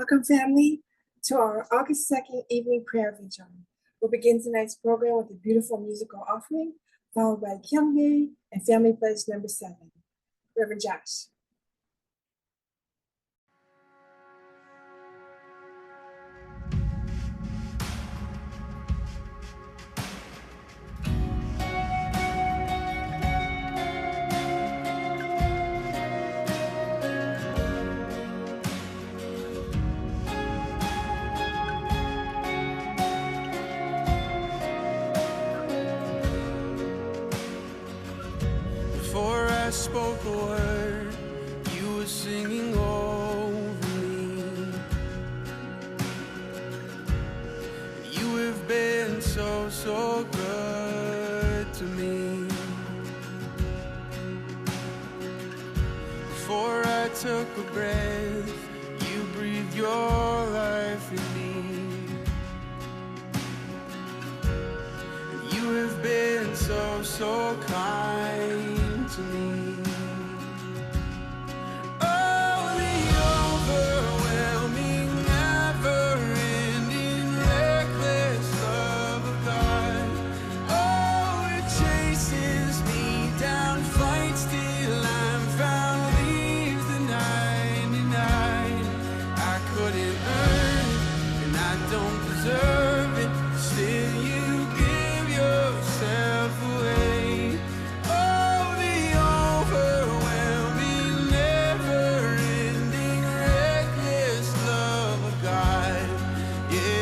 Welcome, family, to our August 2nd evening prayer vigil. We'll begin tonight's program with a beautiful musical offering, followed by Kyunghae and Family Pledge number 7. Reverend Josh. Before I spoke a word, you were singing over me. You have been so, so good to me. Before I took a breath, you breathed your life in me. You have been so, so kind to me. Oh, the overwhelming, never-ending, reckless love of God. Oh, it chases me down, fights till I'm found, leaves the 99. I couldn't earn it, and I don't deserve it. Still, you give yourself away. Oh, the overwhelming, never-ending, reckless love of God. Yeah.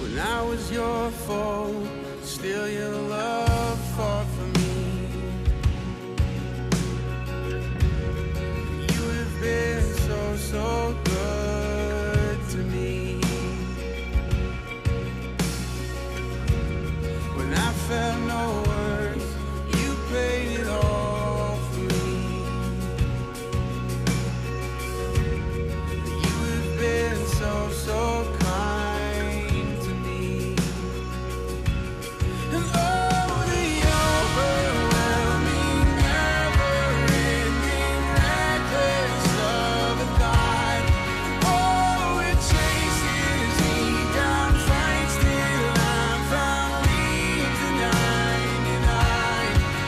When I was your foe, still your love fought for me. You have been so, so good to me. When I felt no worth, you paid it all for me. You have been so, so kind to me. And oh, the overwhelming, never-ending, reckless love of God. Oh, it chases me down, fights till I'm found, leaves the 99.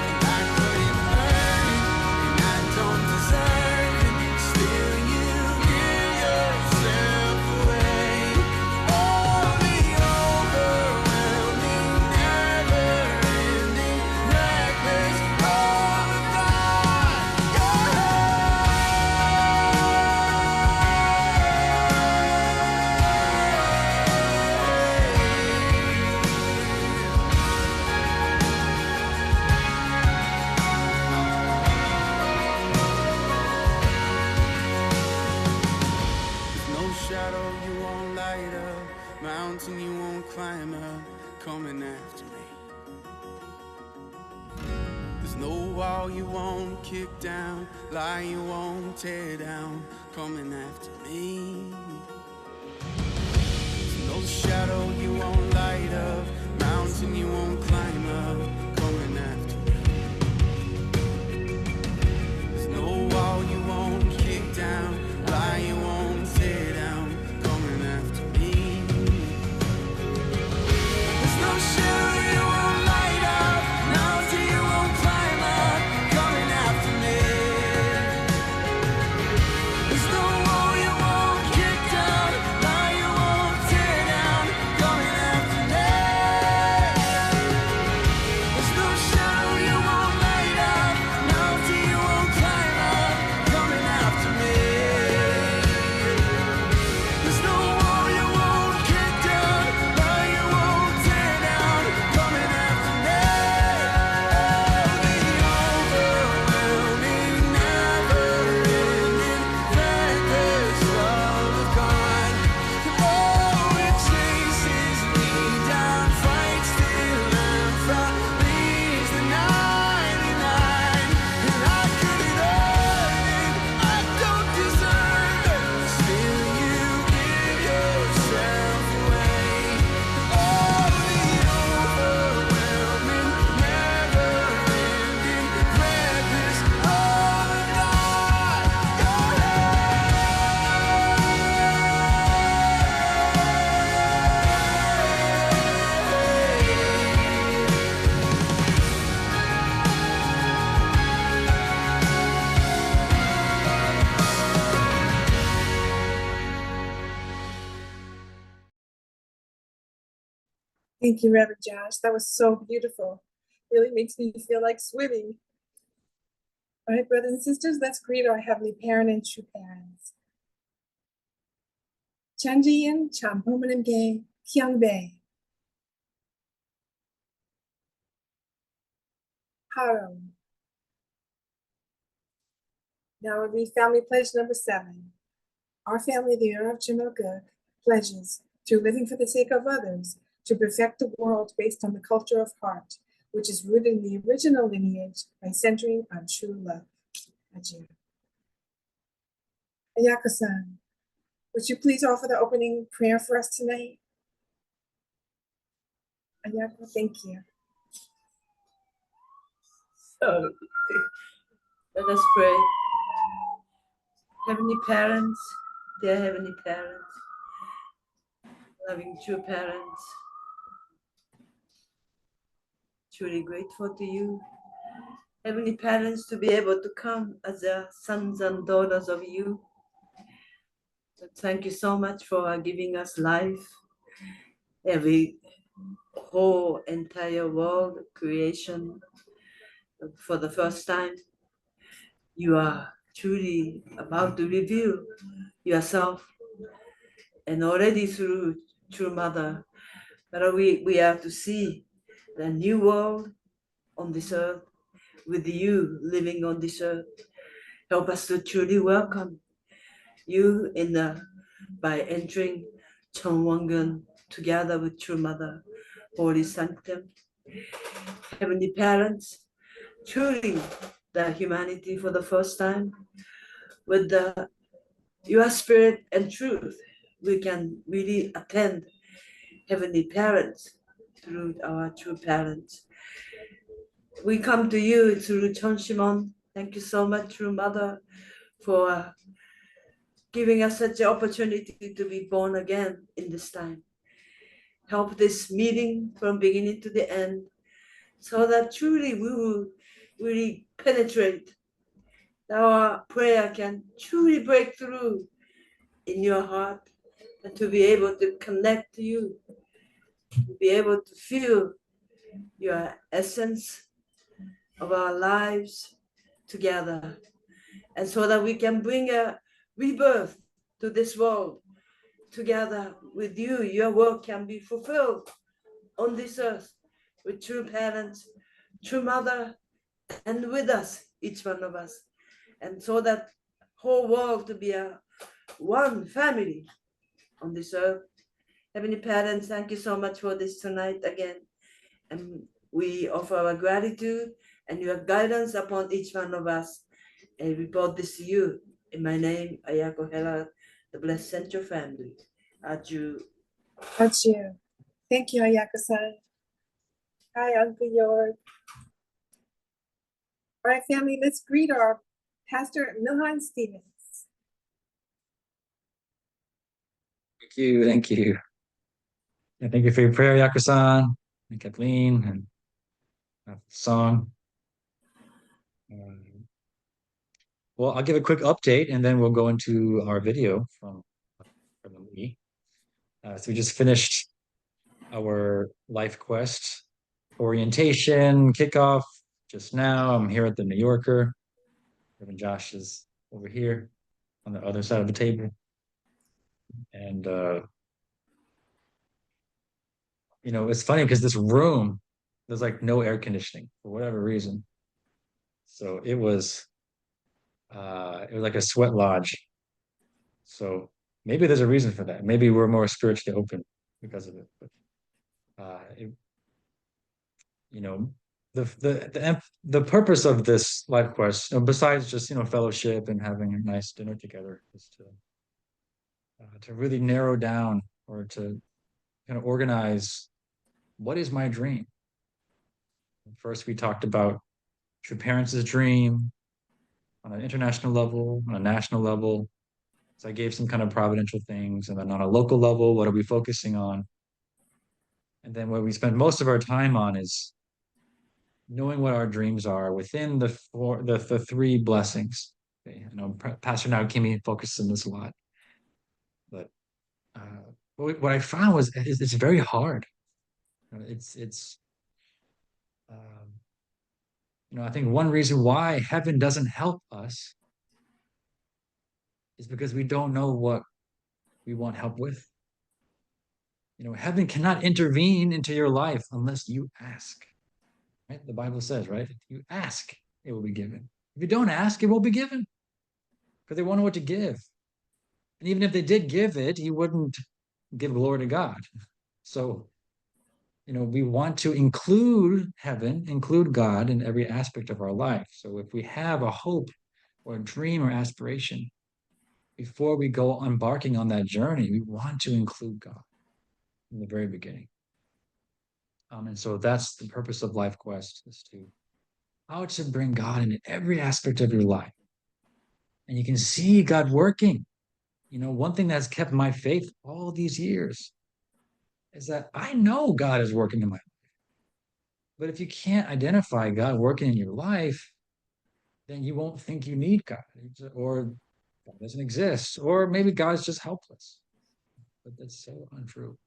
And I couldn't earn it, and I don't deserve it. Still, you give yourself away. Oh, the overwhelming, never-ending, reckless love of God. There's no shadow you won't light up, mountain you won't climb up, coming after me. There's no wall you won't kick down, lie you won't tear down, coming after me. There's no shadow you won't light up, mountain you won't climb up, coming after me. There's no wall you won't kick down, lie you won't tear down, coming after me. There's no shadow you won't light up, mountain you won't climb up, coming after me. There's no wall you won't kick down, lie you won't tear down, coming after me. Thank you, Reverend Josh. That was so beautiful. Really makes me feel like swimming. All right, brothers and sisters, let's greet our Heavenly Parent and true parents. Chanjian Champumanamge Kyungbae. Haro. Now we read Family Pledge number 7. Our family, the Earl of Chimilcook, pledges, through living for the sake of others, to perfect the world based on the culture of heart, which is rooted in the original lineage by centering on true love. Adieu. Ayako-san, would you please offer the opening prayer for us tonight? Ayako, thank you. So let us pray. Heavenly parents, dear Heavenly parents, loving true parents, truly grateful to you, Heavenly parents, to be able to come as the sons and daughters of you. So thank you so much for giving us life, every whole entire world creation. For the first time, you are truly about to reveal yourself, and already through True Mother, but we are to see the new world on this earth with you living on this earth. Help us to truly welcome you by entering Chongwongun together with True Mother, Holy Sanctum. Heavenly Parents, truly the humanity for the first time with your spirit and truth, we can really attend Heavenly Parents through our true parents. We come to you through Chonshimon. Thank you so much, True Mother, for giving us such an opportunity to be born again in this time. Help this meeting from beginning to the end, so that truly we will really penetrate. Our prayer can truly break through in your heart, and to be able to connect to you, to be able to feel your essence of our lives together, and so that we can bring a rebirth to this world together with you. Your work can be fulfilled on this earth with true parents, true mother, and with us, each one of us, and so that whole world to be a one family on this earth. Heavenly Parents, thank you so much for this tonight again, and we offer our gratitude and your guidance upon each one of us, and we brought this to you in my name, Ayako Hela, the Blessed Central Family. Adieu. Adieu. Thank you, Ayako-san. Hi, Uncle York. All right, family, let's greet our Pastor Milhan Stevens. Thank you, thank you. And thank you for your prayer, Yakusan and Kathleen, and song. Well, I'll give a quick update and then we'll go into our video from the movie. So we just finished our Life Quest orientation kickoff just now. I'm here at the New Yorker. Reverend Josh is over here on the other side of the table. And you know, it's funny because this room, there's like no air conditioning for whatever reason. So it was like a sweat lodge. So maybe there's a reason for that. Maybe we're more spiritually open because of it. But you know, the purpose of this Life Quest, you know, besides just, you know, fellowship and having a nice dinner together, is to really narrow down, or to kind of organize, what is my dream? First, we talked about true parents' dream on an international level, on a national level. So I gave some kind of providential things, and then on a local level, what are we focusing on? And then what we spend most of our time on is knowing what our dreams are within the three blessings. Okay, I know Pastor Naokimi focuses on this a lot, but what I found was it's very hard. It's um, I think one reason why heaven doesn't help us is because we don't know what we want help with. Heaven cannot intervene into your life unless you ask. Right? The Bible says, right? If you ask, it will be given. If you don't ask, it won't be given because they won't know what to give. And even if they did give it, you wouldn't give glory to God. So, we want to include heaven, include God in every aspect of our life. So if we have a hope or a dream or aspiration, before we go embarking on that journey, we want to include God in the very beginning. And so that's the purpose of Life Quest, is how to bring God into every aspect of your life. And you can see God working. One thing that's kept my faith all these years is that I know God is working in my life. But if you can't identify God working in your life, then you won't think you need God, or God doesn't exist, or maybe God's just helpless. But that's so untrue.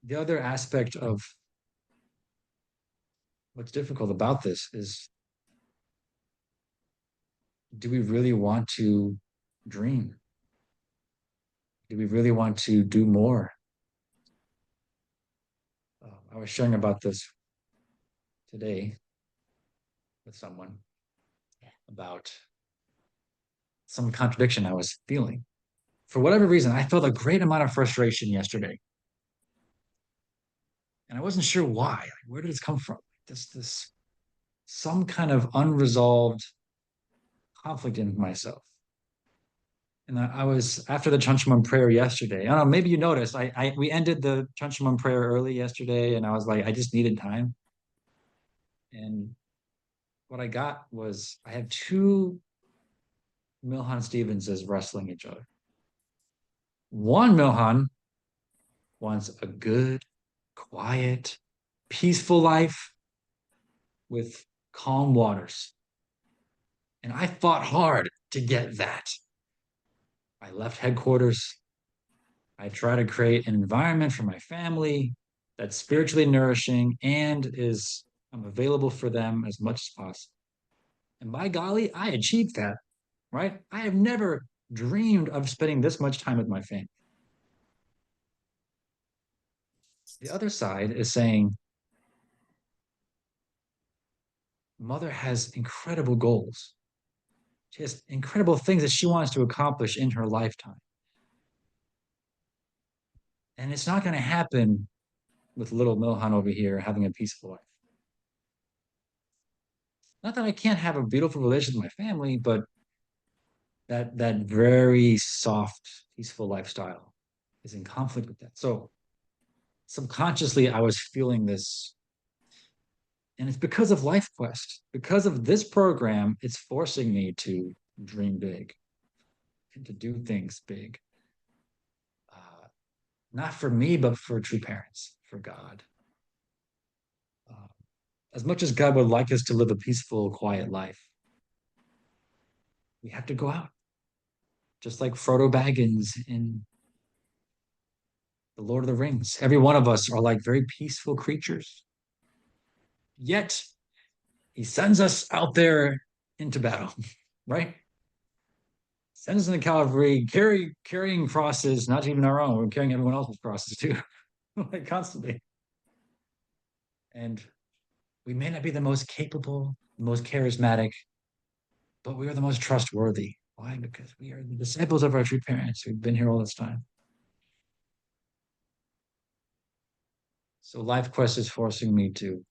The other aspect of what's difficult about this is, do we really want to dream? Do we really want to do more? I was sharing about this today with someone about some contradiction I was feeling. For whatever reason, I felt a great amount of frustration yesterday. And I wasn't sure why. Like, where did this come from? This some kind of unresolved conflict in myself. And I was, after the Chunchamun prayer yesterday. I don't know, maybe you noticed, we ended the Chunchamun prayer early yesterday, and I was like, I just needed time. And what I got was, I have two Milhan Stevenses wrestling each other. One Milhan wants a good, quiet, peaceful life with calm waters. And I fought hard to get that. I left headquarters. I try to create an environment for my family that's spiritually nourishing and I'm available for them as much as possible. And by golly, I achieved that, right? I have never dreamed of spending this much time with my family. The other side is saying, Mother has incredible goals. She has incredible things that she wants to accomplish in her lifetime. And it's not going to happen with little Milhan over here having a peaceful life. Not that I can't have a beautiful relationship with my family, but that very soft, peaceful lifestyle is in conflict with that. So subconsciously, I was feeling this. And it's because of Life Quest. Because of this program, it's forcing me to dream big and to do things big. Not for me, but for true parents, for God. As much as God would like us to live a peaceful, quiet life, we have to go out. Just like Frodo Baggins in The Lord of the Rings. Every one of us are like very peaceful creatures. Yet, he sends us out there into battle, right? Sends us in the cavalry, carrying crosses, not even our own. We're carrying everyone else's crosses too, like constantly. And we may not be the most capable, the most charismatic, but we are the most trustworthy. Why? Because we are the disciples of our true parents who've been here all this time. So Life Quest is forcing me to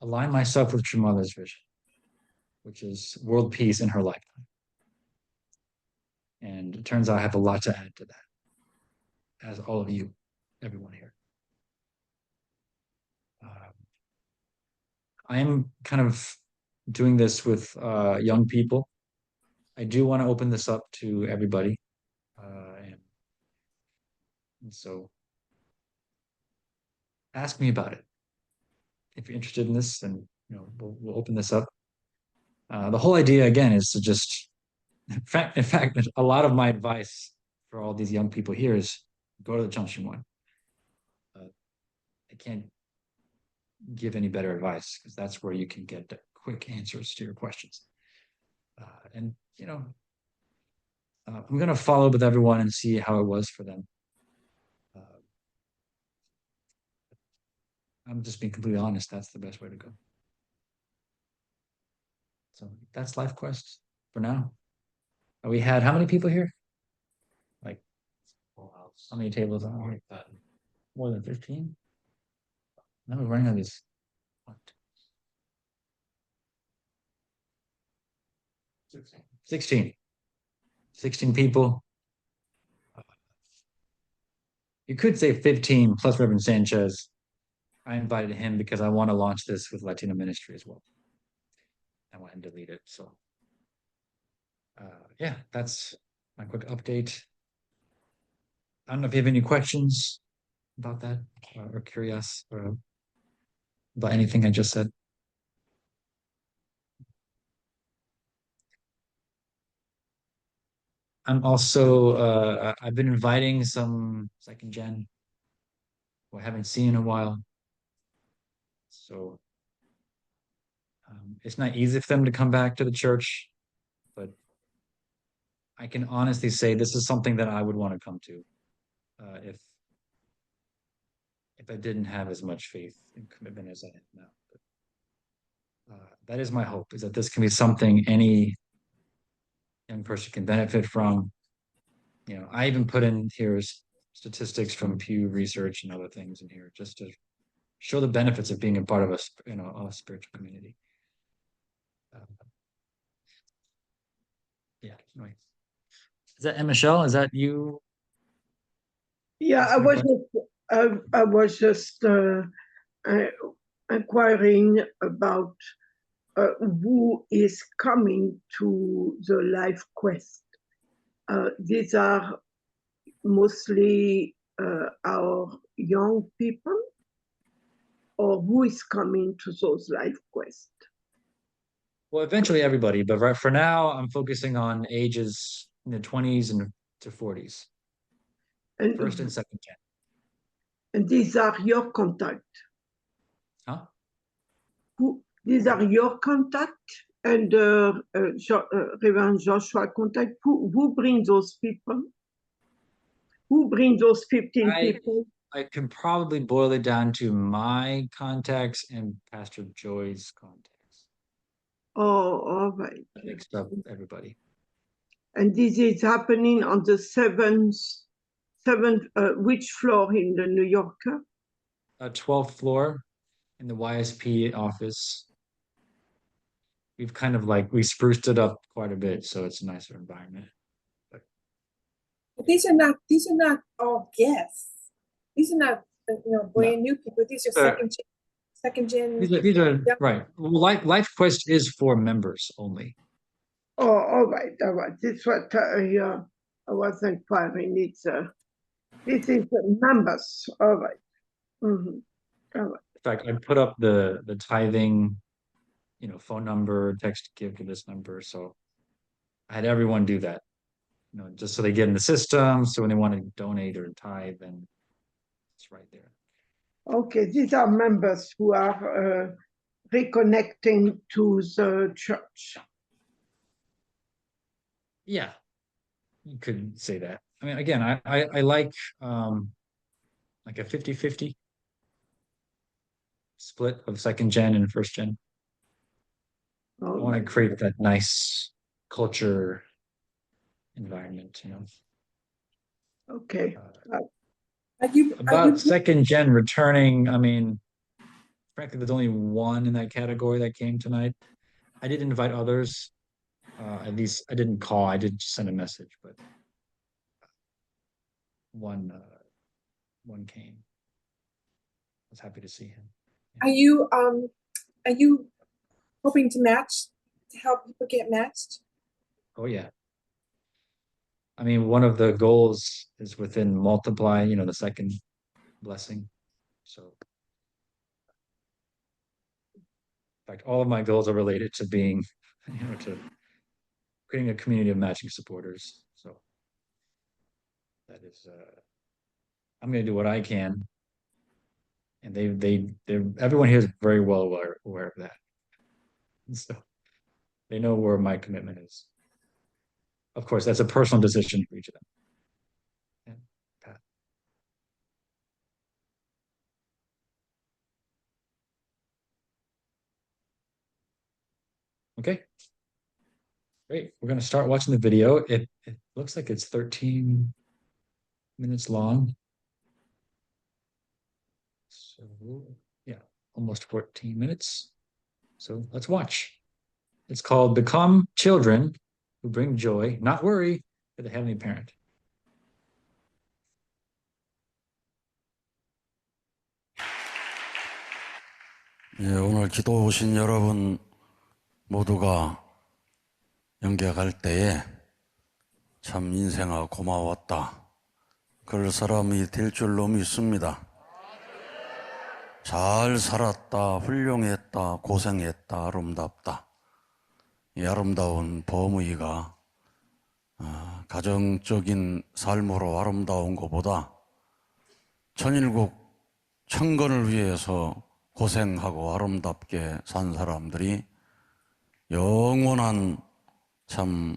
align myself with True Mother's vision, which is world peace in her lifetime. And it turns out I have a lot to add to that, as all of you, everyone here. I am kind of doing this with young people. I do want to open this up to everybody. And so ask me about it. If you're interested in this, then we'll open this up. The whole idea again is to just in fact, a lot of my advice for all these young people here is go to the Chungshimon. I can't give any better advice because that's where you can get quick answers to your questions. And I'm gonna follow up with everyone and see how it was for them. I'm just being completely honest. That's the best way to go. So that's Life Quest for now. We had how many people here? Like, how many tables are here? More than 15? Now we're running out of these. 16. 16 people. You could say 15 plus Reverend Sanchez. I invited him because I want to launch this with Latino ministry as well. I want him to lead it. So, yeah, that's my quick update. I don't know if you have any questions about that or curious or about anything I just said. I'm also I've been inviting some second gen who I haven't seen in a while. So it's not easy for them to come back to the church, but I can honestly say this is something that I would want to come to if I didn't have as much faith and commitment as I have now. But, that is my hope, is that this can be something any young person can benefit from. I even put in here statistics from Pew Research and other things in here just to show the benefits of being a part of a spiritual community. Yeah. Anyway. Is that Michelle? Is that you? Yeah, I was just inquiring about who is coming to the Life Quest. These are mostly our young people, or who is coming to those Life Quests? Well, eventually everybody, but right for now, I'm focusing on ages in the 20s and to 40s, And, first and second gen. and these are your contact. Huh? These are your contact and Reverend Joshua contact. Who brings those people? Who brings those 15 people? I can probably boil it down to my contacts and Pastor Joy's contacts. Oh, all right. Mixed up everybody. And this is happening on the seventh, which floor in the New Yorker? 12th floor in the YSP office. We've kind of we spruced it up quite a bit, so it's a nicer environment. But these are not all guests. These are not brand new people. These are second gen. These are right. Well, Life Quest is for members only. Oh, all right. This is what I was inquiring. This is members. All right. Mm-hmm. All right. In fact, I put up the tithing, phone number, text give to this number. So I had everyone do that, just so they get in the system. So when they want to donate or tithe, then it's right there. Okay, these are members who are reconnecting to the church. Yeah, you could say that. I mean, again, I like a 50-50 split of second gen and first gen. I want to create that nice culture environment, Okay. About second gen returning, I mean, frankly, there's only one in that category that came tonight. I did invite others. At least I didn't call. I did send a message, but one came. I was happy to see him. Yeah. Are you hoping to help people get matched? Oh yeah. I mean, one of the goals is within multiply, the second blessing. So, in fact, all of my goals are related to being, to creating a community of matching supporters. So that is, I'm going to do what I can, and they're everyone here is very well aware of that. So they know where my commitment is. Of course, that's a personal decision for each of them. And Pat. Okay. Great. We're going to start watching the video. It looks like it's 13 minutes long. So, yeah, almost 14 minutes. So let's watch. It's called Become Children Who Bring Joy, Not Worry, to the Heavenly Parent. 예, 오늘 기도 오신 여러분 모두가 영계갈 때에 참 인생아 고마웠다. 그럴 사람이 될 줄로 믿습니다. 잘 살았다, 훌륭했다, 고생했다, 아름답다. 이 아름다운 범의가 가정적인 삶으로 아름다운 것보다 천일국 천건을 위해서 고생하고 아름답게 산 사람들이 영원한 참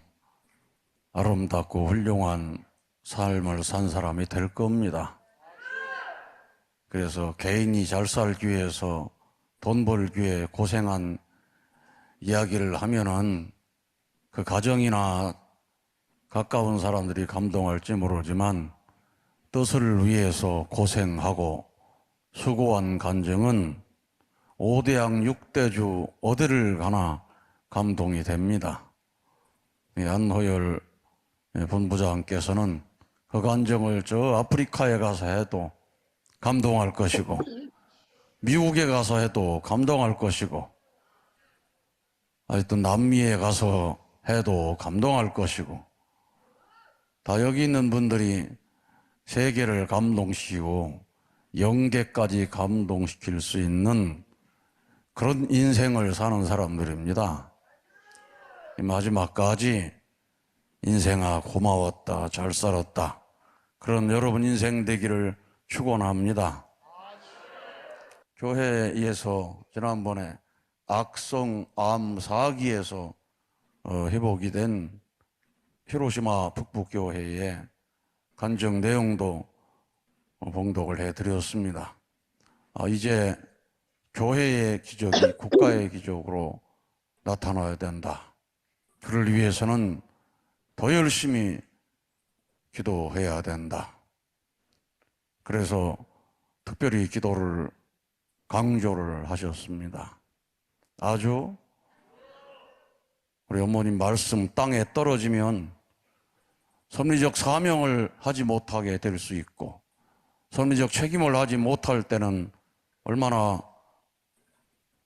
아름답고 훌륭한 삶을 산 사람이 될 겁니다. 그래서 개인이 잘 살기 위해서 돈 벌기 위해 고생한 이야기를 하면은 그 가정이나 가까운 사람들이 감동할지 모르지만 뜻을 위해서 고생하고 수고한 간증은 5대양 6대주 어디를 가나 감동이 됩니다. 안호열 본부장께서는 그 간증을 저 아프리카에 가서 해도 감동할 것이고 미국에 가서 해도 감동할 것이고 하여튼 남미에 가서 해도 감동할 것이고 다 여기 있는 분들이 세계를 감동시키고 영계까지 감동시킬 수 있는 그런 인생을 사는 사람들입니다. 마지막까지 인생아 고마웠다, 잘 살았다, 그런 여러분 인생 되기를 축원합니다. 교회에서 지난번에 악성 암 사기에서 회복이 된 히로시마 북부교회의 간증 내용도 봉독을 해드렸습니다. 이제 교회의 기적이 국가의 기적으로 나타나야 된다. 그를 위해서는 더 열심히 기도해야 된다. 그래서 특별히 기도를 강조를 하셨습니다. 아주 우리 어머님 말씀 땅에 떨어지면 섭리적 사명을 하지 못하게 될 수 있고 섭리적 책임을 하지 못할 때는 얼마나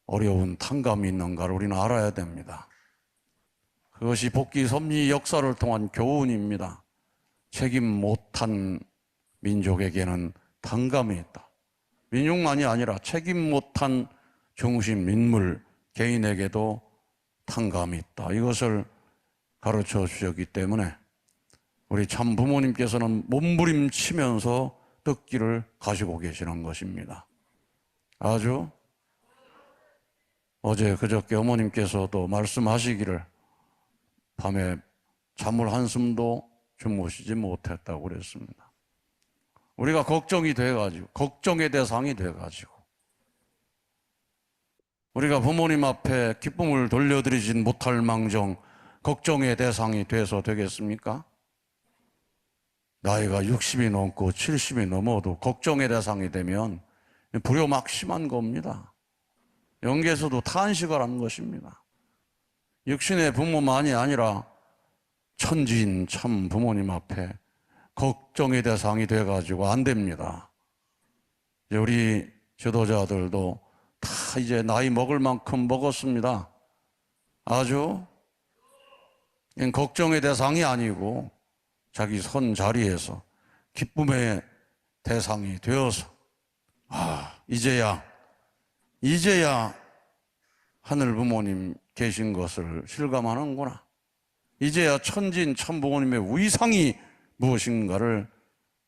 어려운 탕감이 있는가를 우리는 알아야 됩니다. 그것이 복귀 섭리 역사를 통한 교훈입니다. 책임 못한 민족에게는 탕감이 있다. 민족만이 아니라 책임 못한 중심 인물 개인에게도 탕감이 있다. 이것을 가르쳐 주셨기 때문에 우리 참 부모님께서는 몸부림치면서 뜻기를 가지고 계시는 것입니다. 아주 어제 그저께 어머님께서도 말씀하시기를 밤에 잠을 한숨도 주무시지 못했다고 그랬습니다. 우리가 걱정이 돼가지고 걱정의 대상이 돼가지고 우리가 부모님 앞에 기쁨을 돌려드리진 못할 망정 걱정의 대상이 돼서 되겠습니까? 나이가 60이 넘고 70이 넘어도 걱정의 대상이 되면 불효막심한 겁니다. 영계에서도 탄식을 하는 것입니다. 육신의 부모만이 아니라 천지인 참 부모님 앞에 걱정의 대상이 돼가지고 안 됩니다. 우리 지도자들도 다 이제 나이 먹을 만큼 먹었습니다. 아주 걱정의 대상이 아니고 자기 선 자리에서 기쁨의 대상이 되어서 이제야 하늘 부모님 계신 것을 실감하는구나. 이제야 천진 참부모님의 위상이 무엇인가를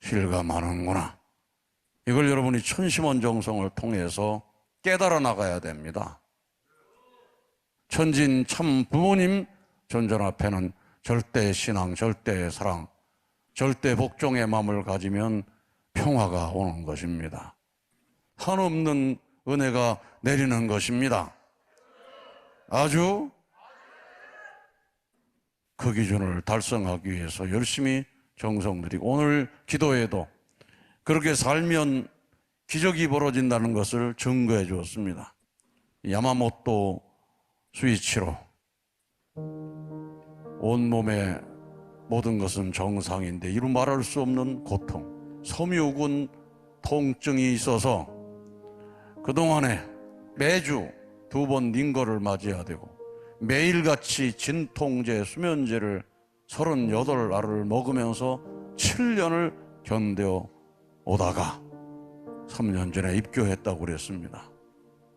실감하는구나. 이걸 여러분이 천심원 정성을 통해서 깨달아 나가야 됩니다. 천진 참부모님 존전 앞에는 절대 신앙, 절대 사랑, 절대 복종의 마음을 가지면 평화가 오는 것입니다. 한없는 은혜가 내리는 것입니다. 아주 그 기준을 달성하기 위해서 열심히 정성 들이고, 오늘 기도에도 그렇게 살면 기적이 벌어진다는 것을 증거해 주었습니다. 야마모토 스위치로 온몸의 모든 것은 정상인데 이루 말할 수 없는 고통, 섬유근 통증이 있어서 그동안에 매주 2번 링거를 맞아야 되고 매일같이 진통제, 수면제를 38알을 먹으면서 7년을 견뎌 오다가 3년 전에 입교했다고 그랬습니다.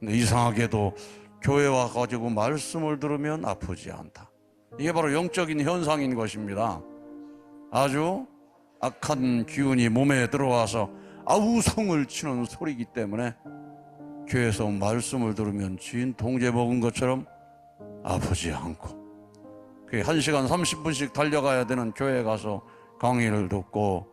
근데 이상하게도 교회 와가지고 말씀을 들으면 아프지 않다. 이게 바로 영적인 현상인 것입니다. 아주 악한 기운이 몸에 들어와서 아우성을 치는 소리이기 때문에 교회에서 말씀을 들으면 진통제 먹은 것처럼 아프지 않고, 1시간 30분씩 달려가야 되는 교회에 가서 강의를 듣고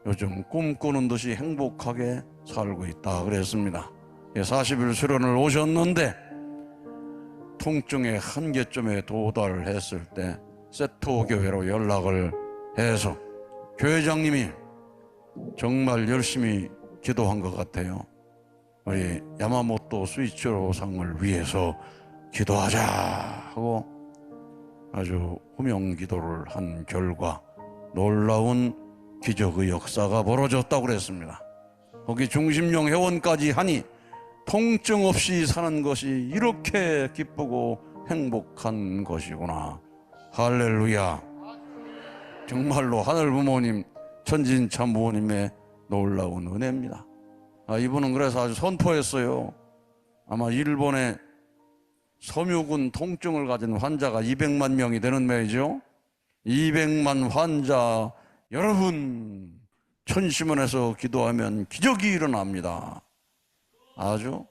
요즘 꿈꾸는 듯이 행복하게 살고 있다 그랬습니다. 40일 수련을 오셨는데 통증의 한계점에 도달했을 때 세토 교회로 연락을 해서 교회장님이 정말 열심히 기도한 것 같아요. 우리 야마모토 스위치로 상을 위해서 기도하자 하고 아주 호명 기도를 한 결과 놀라운 기적의 역사가 벌어졌다고 그랬습니다. 거기 중심령 회원까지 하니 통증 없이 사는 것이 이렇게 기쁘고 행복한 것이구나. 할렐루야. 정말로 하늘 부모님, 천진 참부모님의 놀라운 은혜입니다. 이분은 그래서 아주 선포했어요. 아마 일본에 섬유근 통증을 가진 환자가 200만 명이 되는 말이죠. 200만 환자 여러분, 천심원에서 기도하면 기적이 일어납니다. 아주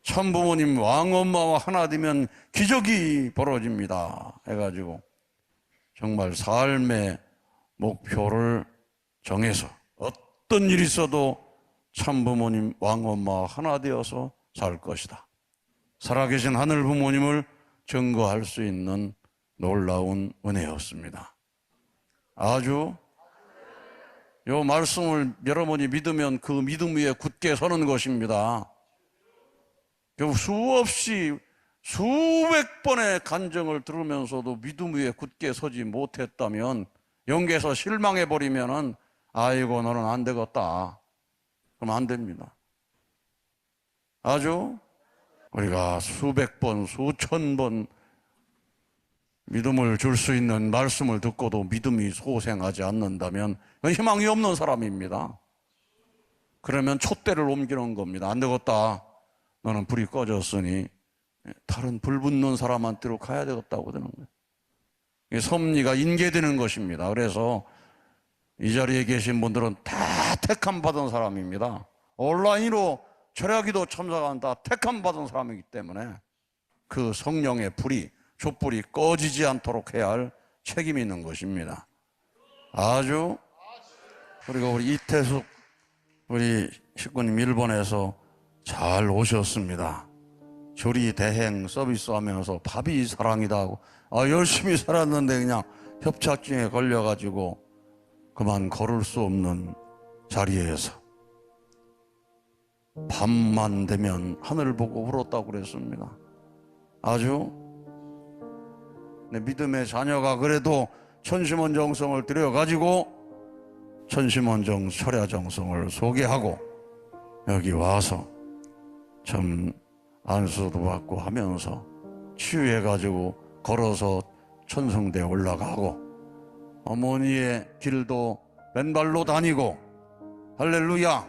참부모님 왕엄마와 하나 되면 기적이 벌어집니다 해가지고 정말 삶의 목표를 정해서 어떤 일이 있어도 참부모님 왕엄마와 하나 되어서 살 것이다. 살아계신 하늘 부모님을 증거할 수 있는 놀라운 은혜였습니다. 아주 요 말씀을 여러분이 믿으면 그 믿음 위에 굳게 서는 것입니다. 수없이 수백 번의 간증을 들으면서도 믿음 위에 굳게 서지 못했다면, 영계에서 실망해버리면은 아이고 너는 안 되겠다. 그럼 안 됩니다. 아주 우리가 수백 번, 수천 번 믿음을 줄 수 있는 말씀을 듣고도 믿음이 소생하지 않는다면 희망이 없는 사람입니다. 그러면 촛대를 옮기는 겁니다. 안 되겠다. 너는 불이 꺼졌으니 다른 불 붙는 사람한테로 가야 되겠다고 되는 거예요. 섭리가 인계되는 것입니다. 그래서 이 자리에 계신 분들은 다 택함 받은 사람입니다. 온라인으로 철야기도 참석한 다 택함 받은 사람이기 때문에 그 성령의 불이, 촛불이 꺼지지 않도록 해야 할 책임이 있는 것입니다. 아주 그리고 우리 이태숙 우리 식구님 일본에서 잘 오셨습니다. 조리 대행 서비스 하면서 밥이 사랑이다 하고 열심히 살았는데 그냥 협착증에 걸려가지고 그만 걸을 수 없는 자리에서 밤만 되면 하늘 보고 울었다고 그랬습니다. 아주 내 믿음의 자녀가 그래도 천심원 정성을 들여가지고 천심원 철야 정성을 소개하고 여기 와서 참 안수도 받고 하면서 치유해가지고 걸어서 천성대에 올라가고 어머니의 길도 맨발로 다니고 할렐루야.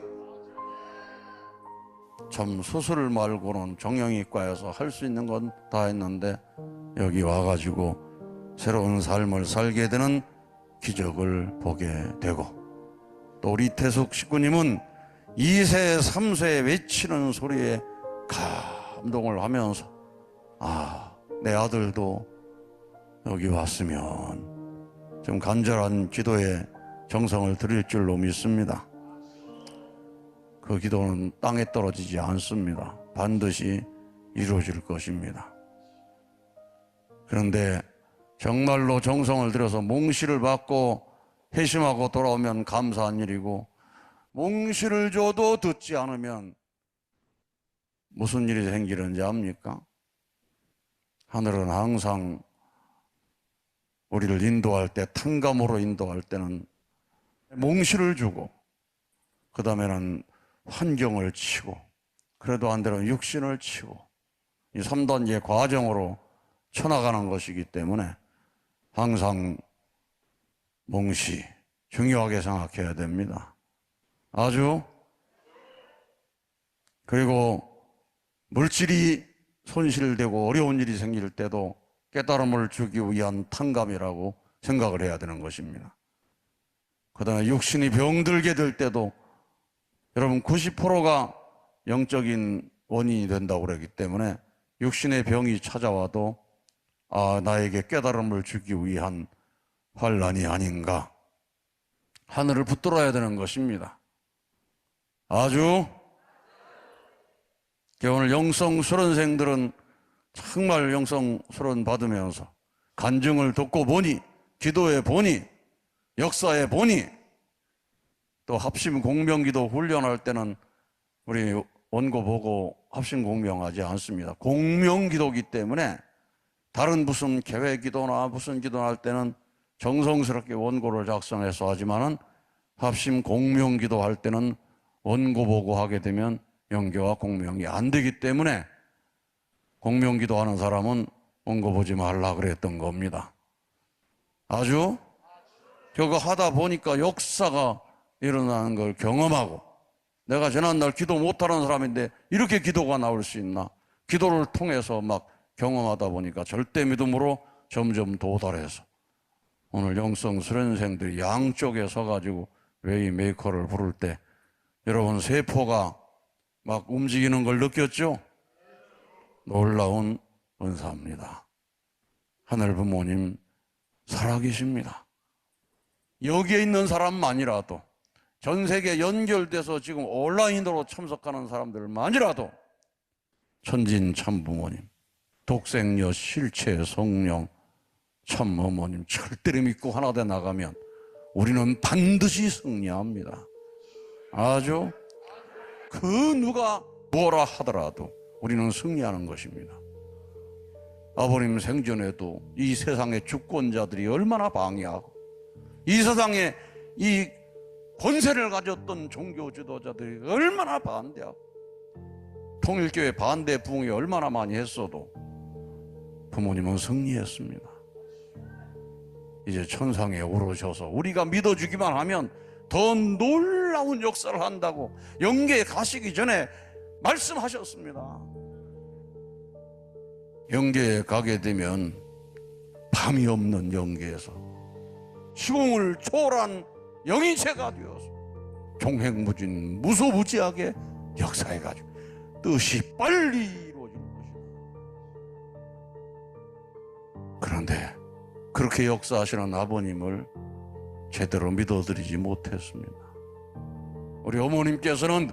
참 수술 말고는 정형외과에서 할 수 있는 건 다 했는데 여기 와가지고 새로운 삶을 살게 되는 기적을 보게 되고, 또 우리 이태숙 식구님은 2세, 3세 외치는 소리에 감동을 하면서 내 아들도 여기 왔으면 좀 간절한 기도에 정성을 들일 줄로 믿습니다. 그 기도는 땅에 떨어지지 않습니다. 반드시 이루어질 것입니다. 그런데 정말로 정성을 들여서 몽시를 받고 회심하고 돌아오면 감사한 일이고, 몽시를 줘도 듣지 않으면 무슨 일이 생기는지 압니까? 하늘은 항상 우리를 인도할 때, 탕감으로 인도할 때는 몽시를 주고, 그 다음에는 환경을 치고, 그래도 안 되면 육신을 치고, 이 3단계 과정으로 쳐나가는 것이기 때문에 항상 몽시 중요하게 생각해야 됩니다. 아주. 그리고 물질이 손실되고 어려운 일이 생길 때도 깨달음을 주기 위한 탕감이라고 생각을 해야 되는 것입니다. 그 다음에 육신이 병들게 될 때도 여러분 90%가 영적인 원인이 된다고 그러기 때문에 육신의 병이 찾아와도 나에게 깨달음을 주기 위한 환난이 아닌가, 하늘을 붙들어야 되는 것입니다. 아주. 오늘 영성 수련생들은 정말 영성 수련 받으면서 간증을 듣고 보니, 기도해 보니, 역사해 보니, 또 합심 공명기도 훈련할 때는 우리 원고 보고 합심 공명하지 않습니다. 공명기도기 때문에 다른 무슨 계획기도나 무슨 기도나 할 때는 정성스럽게 원고를 작성해서 하지만은 합심 공명기도 할 때는 원고 보고 하게 되면 영계와 공명이 안 되기 때문에 공명기도 하는 사람은 원고 보지 말라 그랬던 겁니다. 아주. 저거 하다 보니까 역사가 일어나는 걸 경험하고, 내가 지난날 기도 못하는 사람인데 이렇게 기도가 나올 수 있나, 기도를 통해서 막 경험하다 보니까 절대 믿음으로 점점 도달해서 오늘 영성 수련생들이 양쪽에 서가지고 웨이메이커를 부를 때 여러분 세포가 막 움직이는 걸 느꼈죠? 놀라운 은사입니다. 하늘 부모님 살아계십니다. 여기에 있는 사람만이라도, 전 세계 연결돼서 지금 온라인으로 참석하는 사람들만이라도 천진 참부모님, 독생녀 실체 성령 참 어머님 절대로 믿고 하나 돼 나가면 우리는 반드시 승리합니다. 아주. 그 누가 뭐라 하더라도 우리는 승리하는 것입니다. 아버님 생전에도 이 세상의 주권자들이 얼마나 방해하고, 이 세상에 이 권세를 가졌던 종교 지도자들이 얼마나 반대하고, 통일교회 반대 부흥이 얼마나 많이 했어도 부모님은 승리했습니다. 이제 천상에 오르셔서 우리가 믿어주기만 하면 더 놀라운 역사를 한다고 영계에 가시기 전에 말씀하셨습니다. 영계에 가게 되면 밤이 없는 영계에서 시공을 초월한 영인체가 되어서 종횡무진 무소부지하게 역사해가지고 뜻이 빨리 이루어질 것이다. 그런데 그렇게 역사하시는 아버님을 제대로 믿어드리지 못했습니다. 우리 어머님께서는,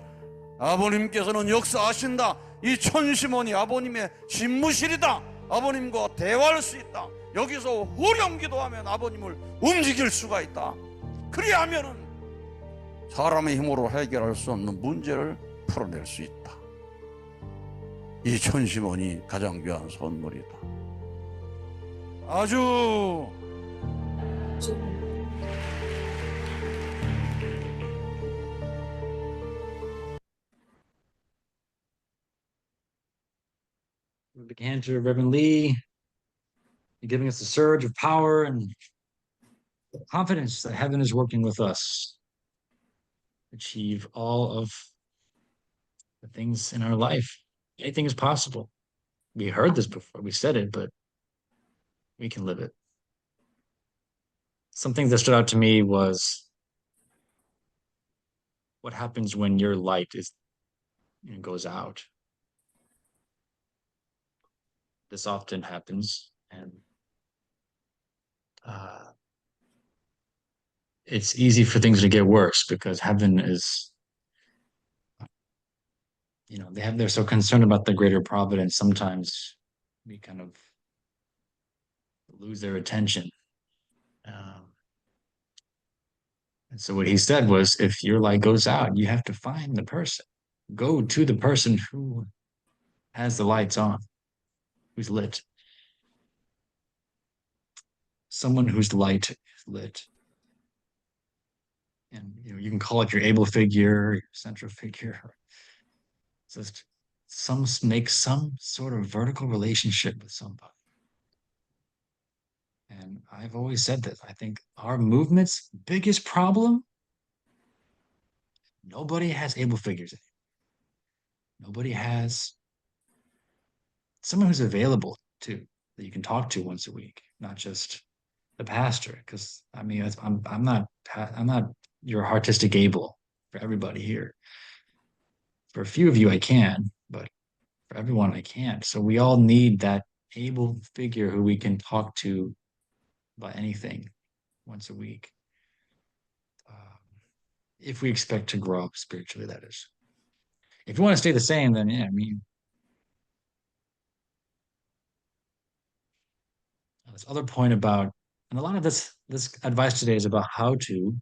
아버님께서는 역사하신다. 이 천심원이 아버님의 집무실이다. 아버님과 대화할 수 있다. 여기서 후렴 기도하면 아버님을 움직일 수가 있다. 그리하면은 사람의 힘으로 해결할 수 없는 문제를 풀어낼 수 있다. 이 천심원이 가장 귀한 선물이다. 아주. Big hand to Reverend Lee, giving us a surge of power and confidence that heaven is working with us to achieve all of the things in our life. Anything is possible. We heard this before, we said it, but we can live it. something that stood out to me was what happens when your light goes out. This often happens, and it's easy for things to get worse because heaven is, they're so concerned about the greater providence. Sometimes we kind of lose their attention. And so what he said was, if your light goes out, you have to find the person. Go to the person who has the lights on, who's lit. Someone whose light is lit. And you can call it your able figure, your central figure. Just make some sort of vertical relationship with somebody. And I've always said that I think our movement's biggest problem, nobody has able figures. Nobody has someone who's available too, that you can talk to once a week, not just the pastor. Because I mean, I'm not your artistic able for everybody here. For a few of you, I can, but for everyone, I can't. So we all need that able figure who we can talk to about anything once a week. If we expect to grow spiritually, that is. If you want to stay the same, then yeah, I mean, this other point about, and a lot of this advice today is about how to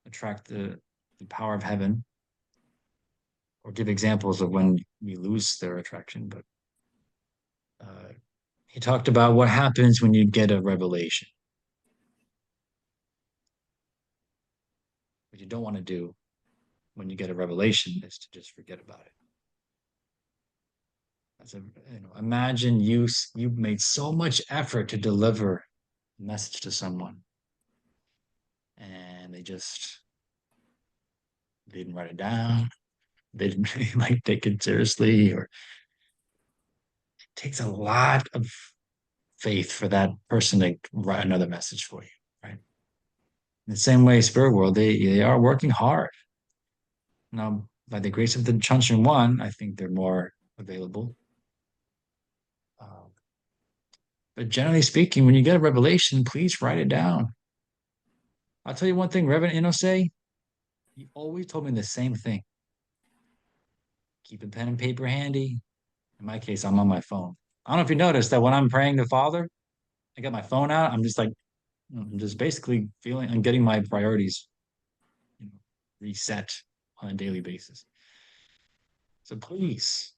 attract the power of heaven, or give examples of when we lose their attraction. But he talked about what happens when you get a revelation. What you don't want to do when you get a revelation is to just forget about it. Imagine you made so much effort to deliver a message to someone, and they just didn't write it down. They didn't really take it seriously, or it takes a lot of faith for that person to write another message for you, right? In the same way, spirit world, they are working hard. Now, by the grace of the Chuncheon One, I think they're more available. But generally speaking, when you get a revelation, please write it down. I'll tell you one thing, Reverend Inose, he always told me the same thing. Keep a pen and paper handy. In my case, I'm on my phone. I don't know if you noticed that when I'm praying to Father, I got my phone out. I'm just basically feeling and getting my priorities reset on a daily basis. So please,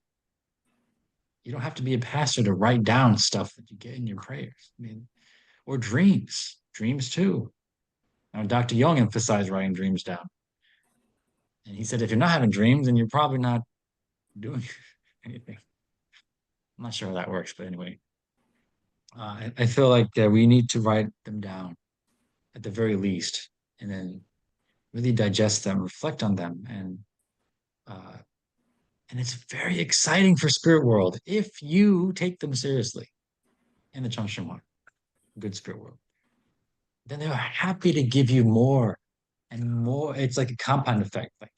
you don't have to be a pastor to write down stuff that you get in your prayers. I mean, or dreams too. Now, Dr. Young emphasized writing dreams down. And he said, if you're not having dreams, then you're probably not doing anything. I'm not sure how that works, but anyway, I feel like we need to write them down at the very least, and then really digest them, reflect on them, and it's very exciting for spirit world if you take them seriously. In the Chuncheon One, good spirit world, then they're happy to give you more and more. It's like a compound effect. Like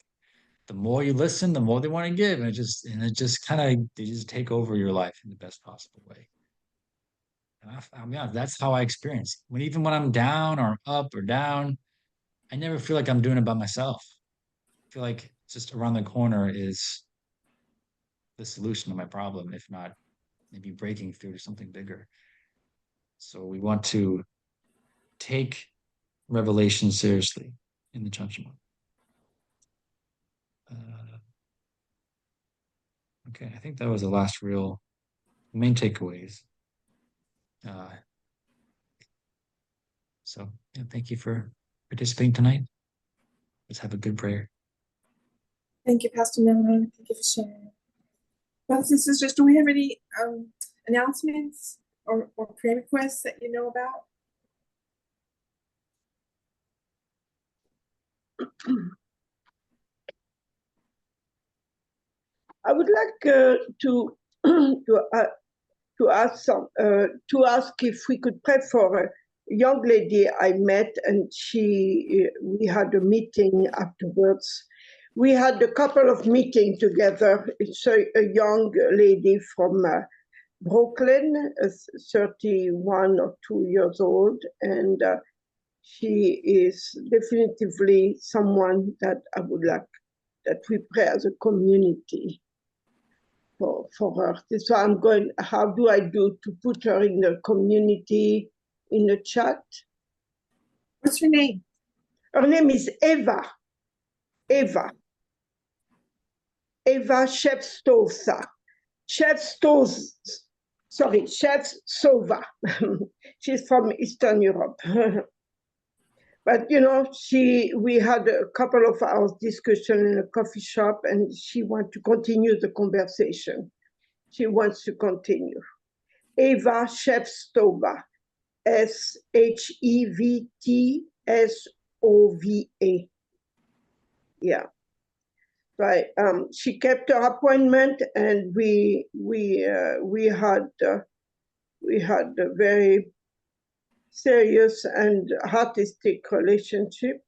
the more you listen, the more they want to give, and it just kind of they just take over your life in the best possible way. And yeah, that's how I experience it. Even when I'm down or up or down, I never feel like I'm doing it by myself. I feel like just around the corner is the solution to my problem, if not maybe breaking through to something bigger. So we want to take revelation seriously in the Chuncheon One. Okay, I think that was the last real main takeaways. So yeah, thank you for participating tonight. Let's have a good prayer. Thank you, Pastor Miller. Thank you for sharing. Brothers and sisters, do we have any announcements or prayer requests that you know about? I would like to ask if we could pray for young lady I met, and we had a meeting afterwards. We had a couple of meetings together. It's a young lady from Brooklyn, 31 or 2 years old, and she is definitively someone that I would like that we pray as a community for her. So I'm going, how do I do to put her in the community in the chat? What's her name? Her name is Eva. Eva Shevstova. Shevtsova. She's from Eastern Europe. But you know, we had a couple of hours discussion in a coffee shop, and she wants to continue the conversation. She wants to continue. Eva Shevstova, Shevtsova. Yeah. Right. She kept her appointment, and we had a very serious and artistic relationship,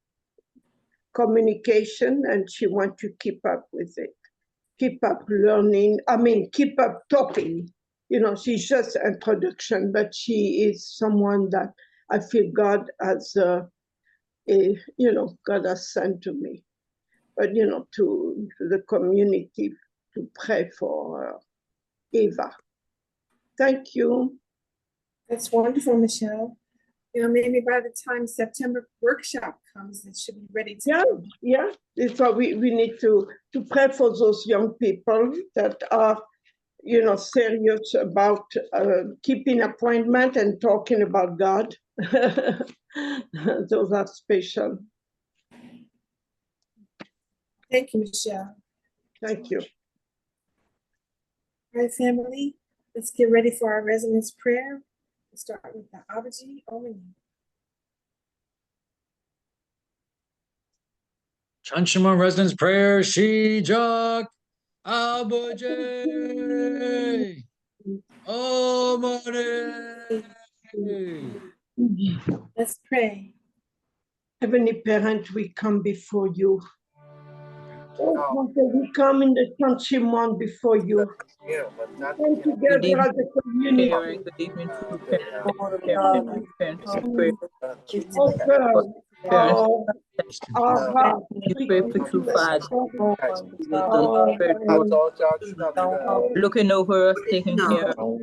communication, and she wants to keep up with it, keep up learning. I mean, keep up talking. You know, she's just introduction, but she is someone that I feel God has, God has sent to me. But you know, to the community to pray for Eva. Thank you. That's wonderful, Michelle. You know, maybe by the time September workshop comes, it should be ready to. Yeah. That's why we need to pray for those young people that are, you know, serious about keeping appointment and talking about God. Those are special. Thank you, Michelle. Thank you. All right, family, let's get ready for our resonance prayer. We'll start with the Abaji Omini. Chanshima Residence Prayer, Shijak Abaji Omani. Let's pray. Heavenly Parent, we come before you. Oh, Father, we come in the Chanshimon before you. And together as a community. Good evening to parents. Oh, God. Our heart. We pray for two fathers. Looking over us, taking care of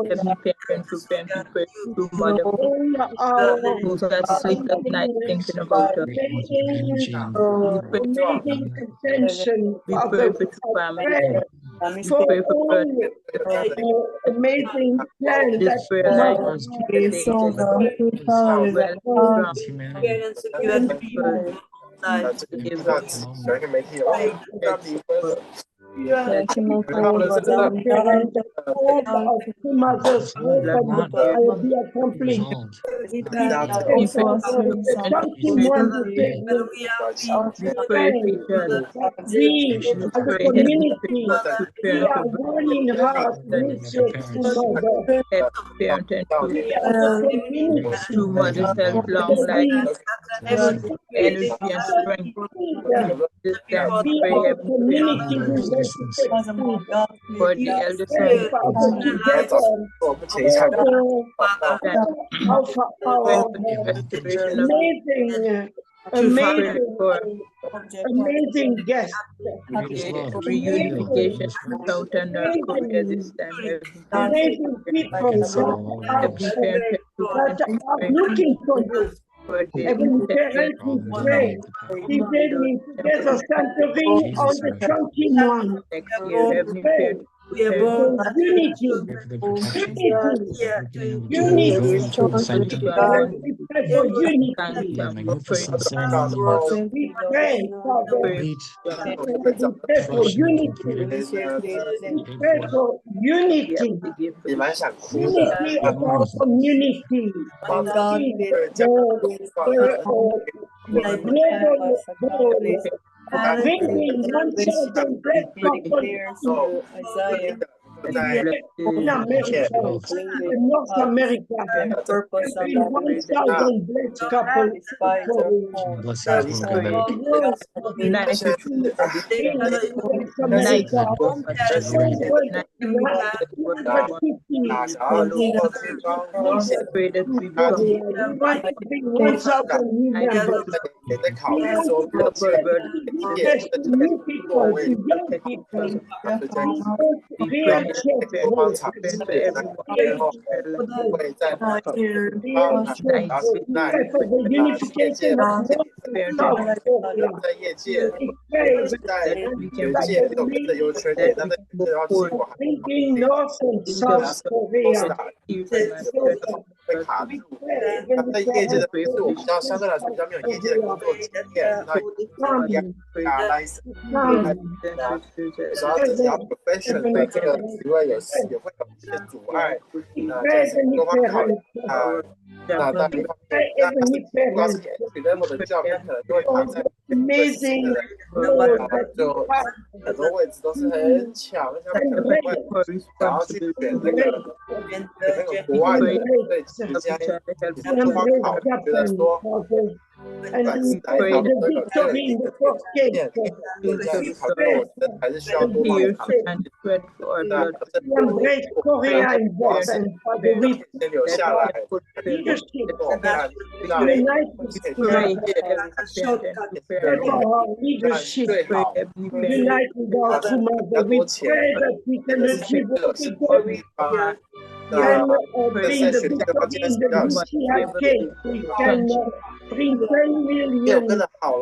heavenly parents, we pray for two mother who's asleep at night thinking about us. Amazing attention. We pray for two families. We For pray for all amazing plan this that prayer life mother is well, strong, mother's hope will be accomplished. We pray as a community, we are working hard with your mother. Two mothers have long life, energy and strength. This time we pray heavenly for the eldest son. Amazing guest. Reunification without a Korea this time. Amazing people that are looking for you. Heavenly Parents, we pray. Together centering on the 21. We pray for unity. Unity. We pray for unity. We pray, Father. We pray for unity. We pray for unity. Unity of our community. Bringing 1,000 black couples that you bless in the America, in North America, purpose of every that prayer that 1,000 blessed couple despite our And blessings will go the back. world of unite with in addiction, North unite America, with addiction, unite with the word of God. 150 Follow in I pray that we become Korea. We want to bring 1,000 new members. We want to invest in new people, to young people. We want to reassess growth. We pray for the unification of North and South Korea. We pray that we can bringing North and South Korea. 在业界的，是我比较相对来说比较没有业界的工作经验，那主要自己要 profession 对这个职位也会有一些阻碍，就是多方考虑那但另外主要是 entry level 的教育可能就会卡在 amazing 就很多位置都是很抢，像可能会想要去选那个国外的，对直接多方考虑，觉得说。And we pray the victory in the first case. We embrace Korea in Japan, Father. We leadership, unite our leadership, unite with our Kumada. We pray that we can achieve victory. And bring the victory in the BCI. We can bring 10 million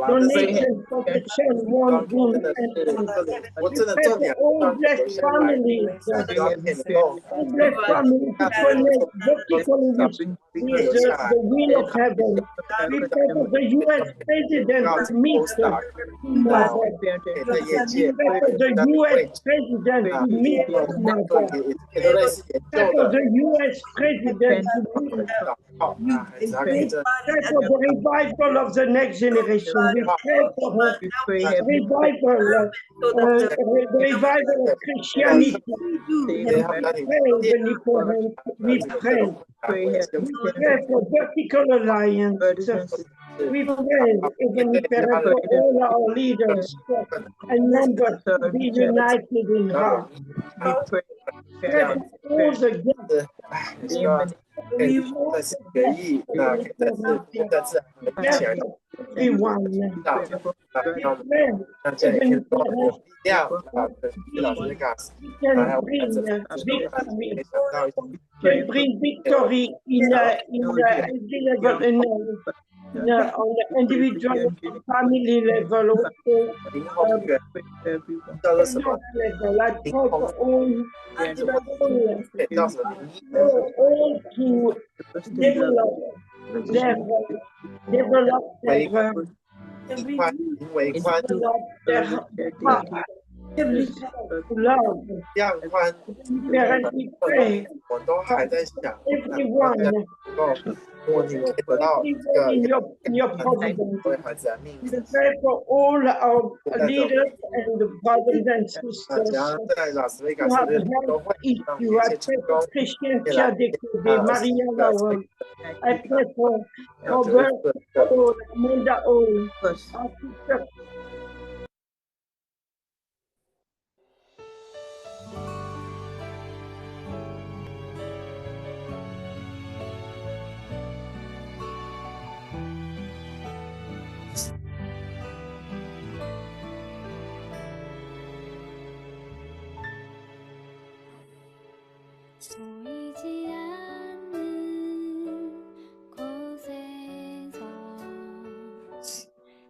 donations for the Chen Won Gun and all blessed families, all blessed families to connect vertically with the will of heaven. We pray for the U.S. President to meet Mother. We pray for the U.S. President to meet Mother. Pray for the U.S. President to meet pray for the revival of the next generation. We pray for the revival of Christianity. We pray for vertical alliance. We pray, even for all our leaders and members to be united in heart. We pray for all the gifts. 再次决议，那再次一起来那这里可以多有力量老师的 gas， 还有没想到 bring victory on the individual family level also. Level. I pray for all to develop their love. We pray 我都还在想 everyone 如果你可以得到一个 in your providence. 为孩子的命 We pray for all our leaders and brothers and sisters 在拉斯维加 who 斯 have 都会 helped each you. I pray for Christian Chadeke, Maria Lawa. I pray for Robert O, Amanda O, our sister 보이지 않는 곳에서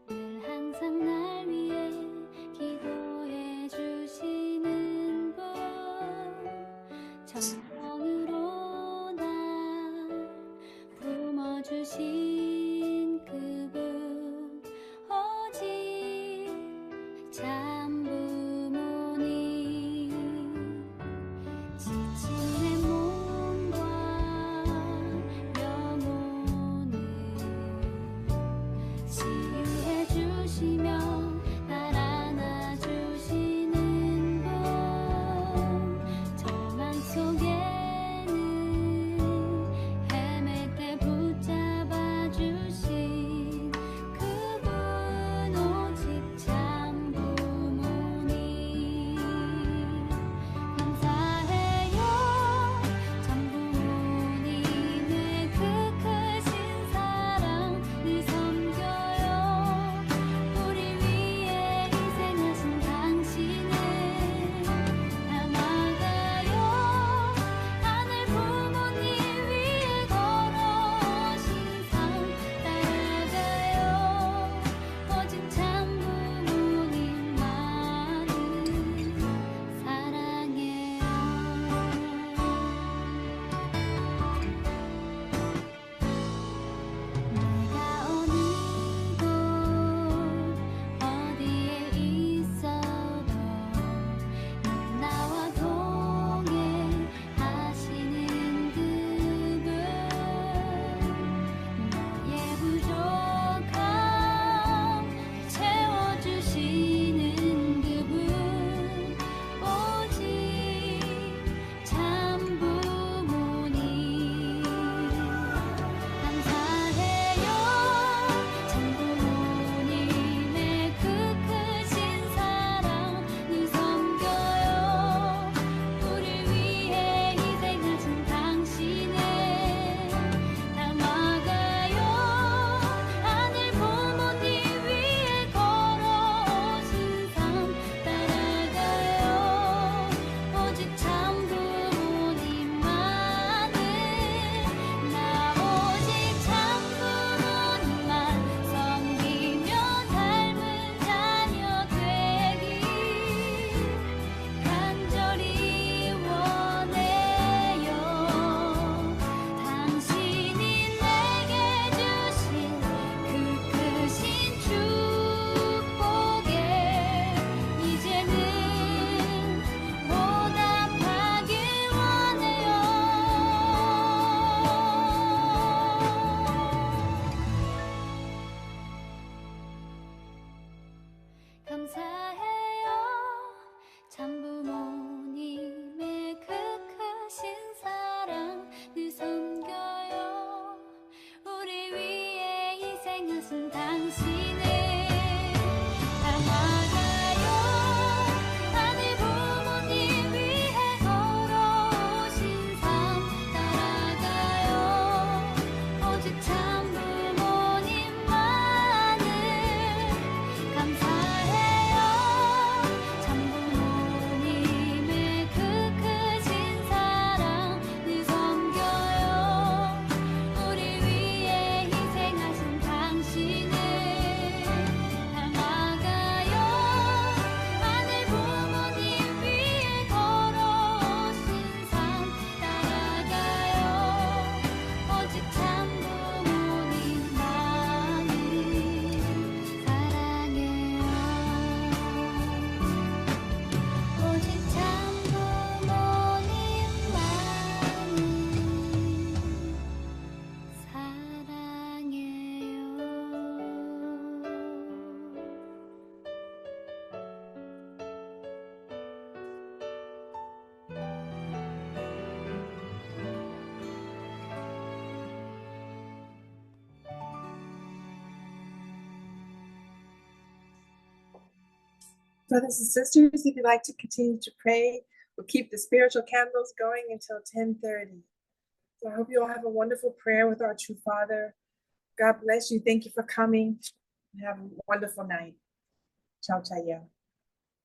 늘 항상 날 위해 기도해 주시는 분 정성으로 날 품어주신 그분 오직 참 부모님 지친 내 몸과 영혼을 치유해 주시며 날 안아주시는 분 Brothers and sisters, if you'd like to continue to pray, we'll keep the spiritual candles going until 10:30. So I hope you all have a wonderful prayer with our true Father. God bless you. Thank you for coming. Have a wonderful night. Ciao, ciao.